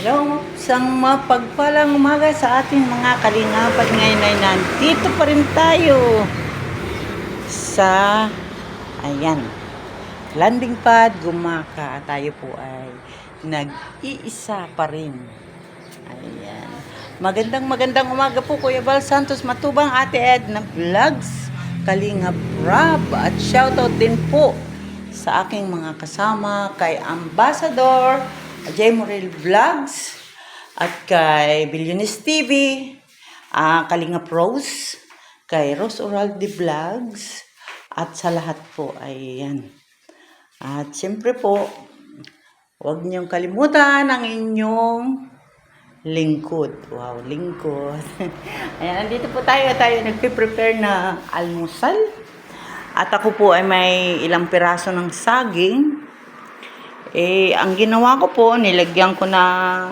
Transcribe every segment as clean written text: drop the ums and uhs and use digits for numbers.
Hello, isang mapagpalang umaga sa ating mga kalingapad. Ngayon ay nandito pa rin tayo sa, ayan, landing pad, Gumaka. Tayo po ay nag-iisa pa rin. Ayan. Magandang umaga po, Kuya Val Santos Matubang, Ate Ed ng Vlogs, Kalingap Rob. At shoutout din po sa aking mga kasama, kay Ambassador Jay Morel Vlogs, at kay Billionis TV, Kalingap Rose, kay Rose Oraldi Vlogs, at sa lahat po ay yan. At siyempre po, huwag niyong kalimutan ang inyong lingkod. Wow, lingkod. Ayan, nandito po tayo nagpe-prepare na almusal. At ako po ay may ilang piraso ng saging. Ang ginawa ko po, nilagyan ko ng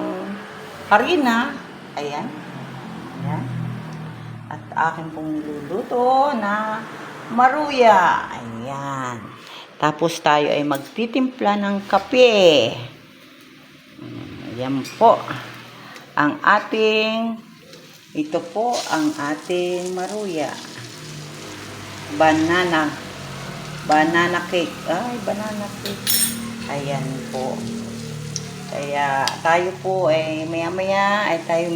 harina. Ayan. Ayan. At akin pong luluto na maruya. Ayan. Tapos tayo ay magtitimpla ng kape. Ayan po. Ito po ang ating maruya. Banana cake. Ay, banana cake. Ayan po. Kaya tayo po ay maya-maya ay tayo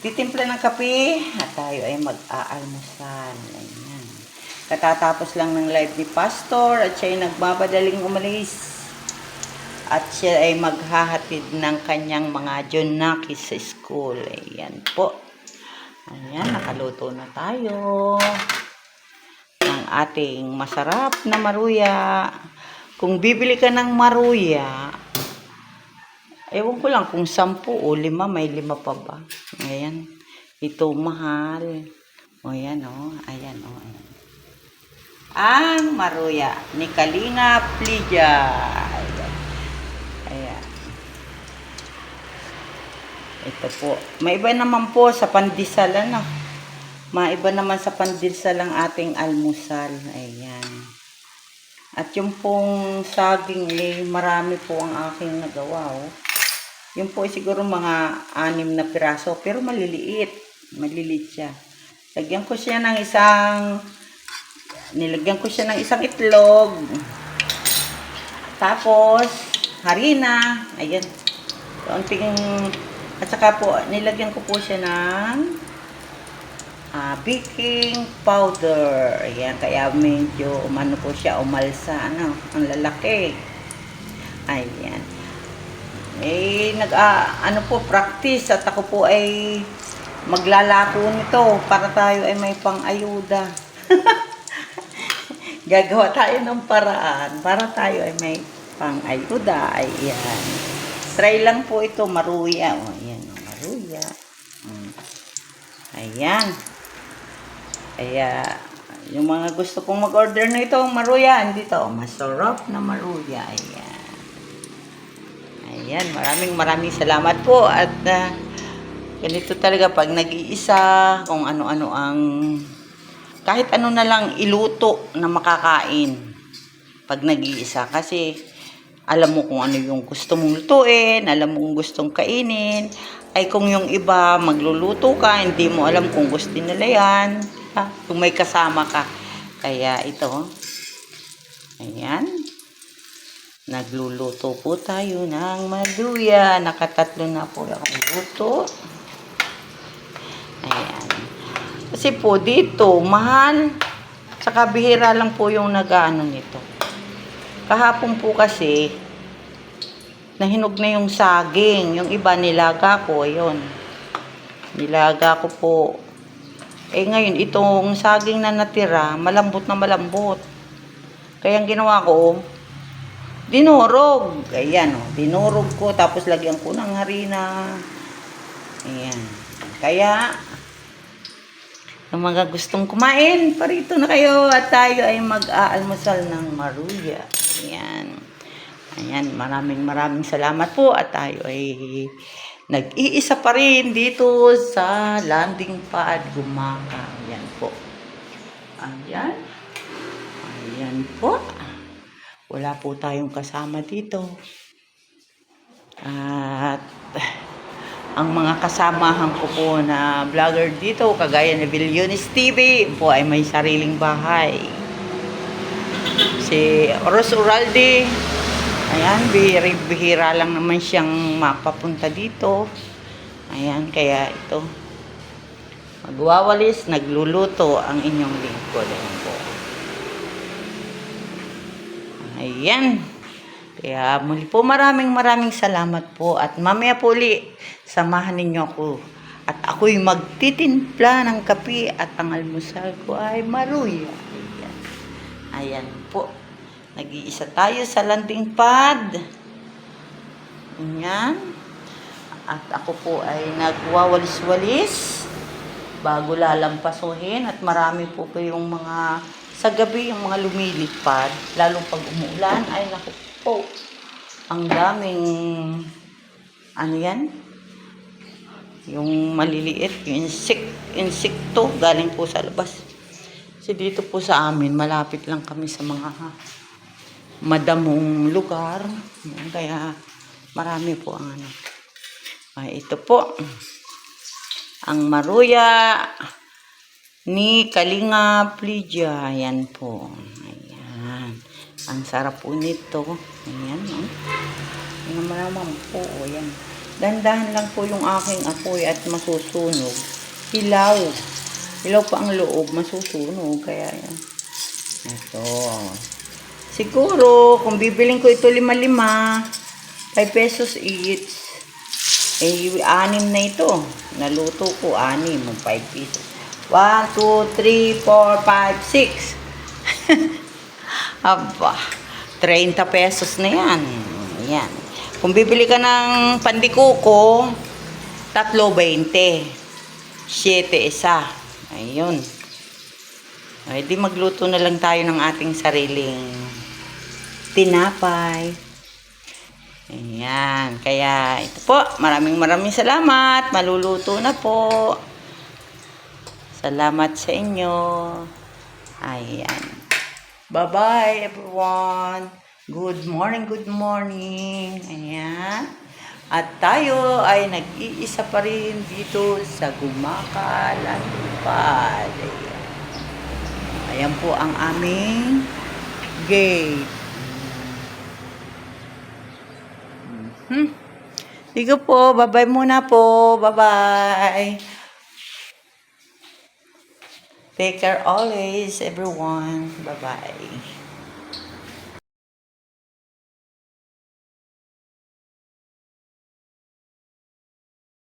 titimpla ng kape at tayo ay mag-aalmusal. Ayan. Katatapos lang ng live ni Pastor at siya ay nagbabadaling umalis. At siya ay maghahatid ng kanyang mga Junakis sa school. Ayan po. Ayan, nakaluto na tayo ng ating masarap na maruya. Kung bibili ka ng maruya, ewan ko lang kung 10 o 5, may 5 pa ba. Ayan. Ito mahal. O yan o. Ayan o. Ayan. Ang maruya ni Kalingap Lydia. Ayan. Ito po. May iba naman po sa pandesal, ano. Maiba naman sa pandesal ang ating almusal. Ayan. At yung pong saging, marami po ang aking nagawa. Oh. Yung po siguro mga 6 na piraso. Pero maliliit. Maliliit siya. Nilagyan ko siya ng isang itlog. Tapos, harina. Ayan. At saka po, nilagyan ko po siya ng baking powder. Ayan, kaya medyo umano po siya, umalsa, ang lalaki. Ayan. Practice. At ako po ay maglalako nito para tayo ay may pang-ayuda. Gagawa tayo ng paraan para tayo ay may pang-ayuda. Ayan. Try lang po ito, maruya. O, ayan, maruya. Ayan. Kaya, yung mga gusto kong mag-order na ito, maruya, dito, masarap na maruya. Ayan. Ayan, maraming salamat po. At, ganito talaga, pag nag-iisa, kung ano-ano kahit ano na lang iluto na makakain, pag nag-iisa. Kasi, alam mo kung ano yung gusto mong lutuin, alam mo kung gustong kainin. Ay kung yung iba magluluto ka, hindi mo alam kung gusto nila yan. Kung may kasama ka. Kaya ito, ayan, nagluluto po tayo ng maruya. Nakatatlo na po akong luto. Ayan. Kasi po dito, mahal. Saka bihira lang po yung nag-ano nito. Kahapon po kasi, nahinog na yung saging. Yung iba nilaga ko, yun. Nilaga ko po. Ngayon, itong saging na natira, malambot na malambot. Kaya ang ginawa ko, dinurog. Ayan, dinurog ko, tapos lagyan ko ng harina. Ayan. Kaya, ang mga gustong kumain, parito na kayo at tayo ay mag-aalmusal ng maruya. Ayan. Ayan, maraming salamat po at tayo ay nag-iisa pa rin dito sa landing pad, Gumaka. Ayan po. Ayan. Ayan po. wala po tayong kasama dito. At ang mga kasamahan ko po na vlogger dito, kagaya ni Villones TV, po ay may sariling bahay. Si Ros Uralde, ayan, bihira lang naman siyang mapapunta dito. Ayan, kaya ito, magwawalis, nagluluto ang inyong lingkod. Ayan po. Ayan. Kaya muli po maraming salamat po. At mamaya po ulit, samahan ninyo ako. At ako'y magtitimpla ng kape at ang almusal ko ay maruya. Ayan. Ayan po. Nag-iisa tayo sa landing pad. Ayan. At ako po ay nagwawalis-walis bago lalampasuhin. At marami po yung mga sa gabi, yung mga lumilipad, lalo pag umuulan, ay naku po, ang daming, ano yan? Yung maliliit, yung insekto, galing po sa labas. Kasi dito po sa amin, malapit lang kami sa mga madamong lugar. Kaya marami po ang ano. Ay, ito po, ang maruya ni Kalingap Lydia. Ayan po. Ayan. Ang sarap po nito. Ayan. Ayan naman po. Ayan. Dandahan lang po yung aking apoy at masusunog. Hilaw. Hilaw pa ang loob. Masusunog. Kaya yan. Ito. Siguro, kung bibiling ko ito 5 pesos each. Eh, 6 na ito. Naluto ko 6. 5 pesos. 1, 2, 3, 4, 5, 6. Aba, 30 pesos na yan. Yan. Kung bibili ka ng pandikuko, 3.20. 7 isa. Ayun. Ay, di magluto na lang tayo ng ating sariling tinapay. Ayan. Kaya ito po, maraming salamat. Maluluto na po. Salamat sa inyo. Ayan. Bye-bye, everyone. Good morning, good morning. Ayan. At tayo ay nag-iisa pa rin dito sa Gumaca Landing Pad. Ayan. Ayan po ang aming gate. Sige po, bye-bye muna po. Bye-bye. Take care always, everyone. Bye-bye.